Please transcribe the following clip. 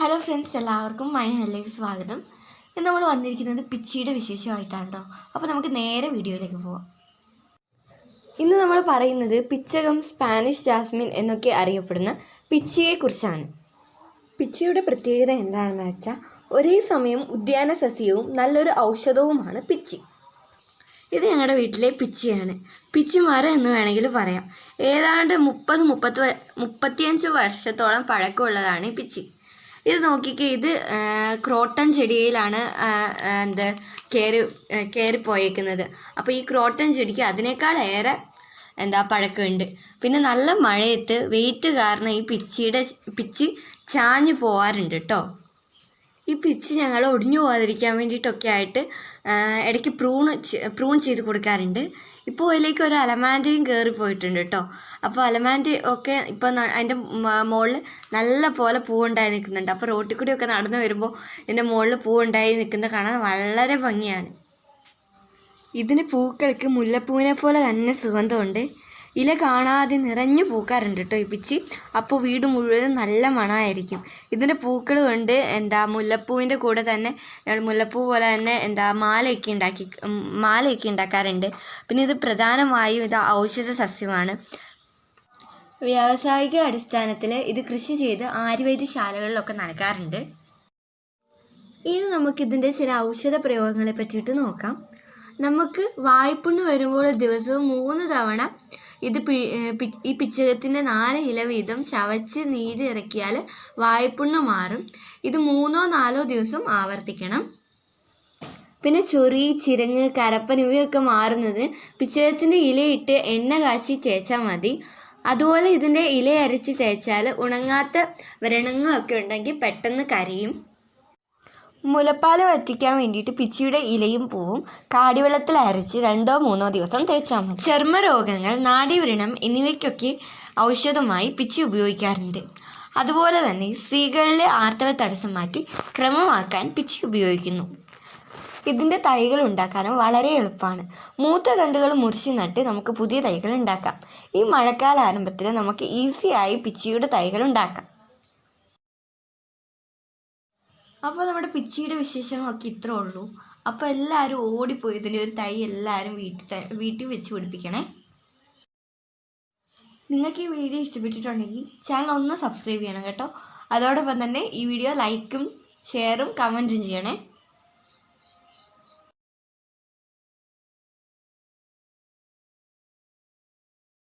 Hello friends, എല്ലാവർക്കും മൈഹലിലേക്ക് സ്വാഗതം. ഇന്ന് നമ്മൾ വന്നിരിക്കുന്നത് പിച്ചിയുടെ വിശേഷമായിട്ടാണ് കേട്ടോ. അപ്പോൾ നമുക്ക് നേരെ വീഡിയോയിലേക്ക് പോവാം. ഇന്ന് നമ്മൾ പറയുന്നത് പിച്ചകം, സ്പാനിഷ് ജാസ്മിൻ എന്നൊക്കെ അറിയപ്പെടുന്ന പിച്ചിയെക്കുറിച്ചാണ്. പിച്ചിയുടെ പ്രത്യേകത എന്താണെന്ന് വെച്ചാൽ ഒരേ സമയം ഉദ്യാന സസ്യവും നല്ലൊരു ഔഷധവുമാണ് പിച്ചി. ഇത് ഞങ്ങളുടെ വീട്ടിലെ പിച്ചിയാണ്. പിച്ചി മരം എന്ന് വേണമെങ്കിൽ പറയാം. ഏതാണ്ട് 35 വർഷത്തോളം പഴക്കമുള്ളതാണ് ഈ പിച്ചി. ഇത് നോക്കിക്കേ, ഇത് ക്രോട്ടൺ ചെടിയിലാണ് കയറിപ്പോയേക്കുന്നത്. അപ്പോൾ ഈ ക്രോട്ടൺ ചെടിക്ക് അതിനേക്കാളേറെ പഴക്കമുണ്ട്. പിന്നെ നല്ല മഴയത്ത് വെയിറ്റ് കാരണം ഈ പിച്ചി ചാഞ്ഞു പോകാറുണ്ട് കേട്ടോ. ഈ പിച്ചി ഞങ്ങൾ ഒടിഞ്ഞു പോകാതിരിക്കാൻ വേണ്ടിയിട്ടൊക്കെ ആയിട്ട് ഇടയ്ക്ക് പ്രൂൺ ചെയ്ത് കൊടുക്കാറുണ്ട്. ഇപ്പോൾ അതിലേക്ക് ഒരു അലമാൻഡയും കയറിപ്പോയിട്ടുണ്ട് കേട്ടോ. അപ്പോൾ അലമാൻഡ ഒക്കെ ഇപ്പം അതിൻ്റെ മുകളിൽ നല്ല പോലെ പൂവുണ്ടായി നിൽക്കുന്നുണ്ട്. അപ്പോൾ റോട്ടിൽ കൂടിയൊക്കെ നടന്നു വരുമ്പോൾ ഇതിൻ്റെ മുകളിൽ പൂവുണ്ടായി നിൽക്കുന്നത് കാണാൻ വളരെ ഭംഗിയാണ്. ഇതിന് പൂക്കൾക്ക് മുല്ലപ്പൂവിനെ പോലെ തന്നെ സുഗന്ധമുണ്ട്. ഇല കാണാതെ നിറഞ്ഞു പൂക്കാറുണ്ട് കേട്ടോ ഈ പിച്ചി. അപ്പോൾ വീട് മുഴുവൻ നല്ല മണമായിരിക്കും. ഇതിൻ്റെ പൂക്കൾ കൊണ്ട് മുല്ലപ്പൂവിൻ്റെ കൂടെ തന്നെ മുല്ലപ്പൂ പോലെ തന്നെ മാലയൊക്കെ ഉണ്ടാക്കാറുണ്ട്. പിന്നെ ഇത് പ്രധാനമായും ഇത് ഔഷധ സസ്യമാണ്. വ്യാവസായിക അടിസ്ഥാനത്തിൽ ഇത് കൃഷി ചെയ്ത് ആയുർവേദശാലകളിലൊക്കെ നൽകാറുണ്ട്. ഇനി നമുക്കിതിൻ്റെ ചില ഔഷധ പ്രയോഗങ്ങളെ പറ്റിയിട്ട് നോക്കാം. നമുക്ക് വായ്പുണ്ണ് വരുമ്പോൾ ദിവസവും 3 തവണ ഈ പിച്ചകത്തിൻ്റെ 4 ഇല വീതം ചവച്ച് നീര് ഇറക്കിയാൽ വായ്പുണ്ണ് മാറും. ഇത് 3-4 ദിവസം ആവർത്തിക്കണം. പിന്നെ ചൊറി, ചിരങ്ങ്, കരപ്പൻ ഇവയൊക്കെ മാറുന്നതിന് പിച്ചകത്തിൻ്റെ ഇലയിട്ട് എണ്ണ കാച്ചി തേച്ചാൽ മതി. അതുപോലെ ഇതിൻ്റെ ഇല അരച്ച് തേച്ചാൽ ഉണങ്ങാത്ത വ്രണങ്ങളൊക്കെ ഉണ്ടെങ്കിൽ പെട്ടെന്ന് കരിയും. മുലപ്പാൽ വറ്റിക്കാൻ വേണ്ടിയിട്ട് പിച്ചിയുടെ ഇലയും പൂവും കാടിവെള്ളത്തിൽ അരച്ച് 2-3 ദിവസം തേച്ചാൽ മതി. ചർമ്മരോഗങ്ങൾ, നാഡീവ്രണം എന്നിവയ്ക്കൊക്കെ ഔഷധമായി പിച്ചി ഉപയോഗിക്കാറുണ്ട്. അതുപോലെ തന്നെ സ്ത്രീകളിലെ ആർത്തവ തടസ്സം മാറ്റി ക്രമമാക്കാൻ പിച്ചി ഉപയോഗിക്കുന്നു. ഇതിൻ്റെ തൈകൾ ഉണ്ടാക്കാനും വളരെ എളുപ്പമാണ്. മൂത്ത തണ്ടുകൾ മുറിച്ച് നട്ട് നമുക്ക് പുതിയ തൈകൾ ഉണ്ടാക്കാം. ഈ മഴക്കാല ആരംഭത്തിൽ നമുക്ക് ഈസിയായി പിച്ചിയുടെ തൈകൾ ഉണ്ടാക്കാം. അപ്പോൾ നമ്മുടെ പിച്ചിയുടെ വിശേഷങ്ങളൊക്കെ ഇത്രേ ഉള്ളൂ. അപ്പോൾ എല്ലാവരും ഓടിപ്പോയി ഇതിൻ്റെ ഒരു തൈ എല്ലാവരും വീട്ടിൽ വെച്ച് പിടിപ്പിക്കണേ. നിങ്ങൾക്ക് ഈ വീഡിയോ ഇഷ്ടപ്പെട്ടിട്ടുണ്ടെങ്കിൽ ചാനൽ ഒന്ന് സബ്സ്ക്രൈബ് ചെയ്യണം കേട്ടോ. അതോടൊപ്പം തന്നെ ഈ വീഡിയോ ലൈക്കും ഷെയറും കമൻറ്റും ചെയ്യണേ.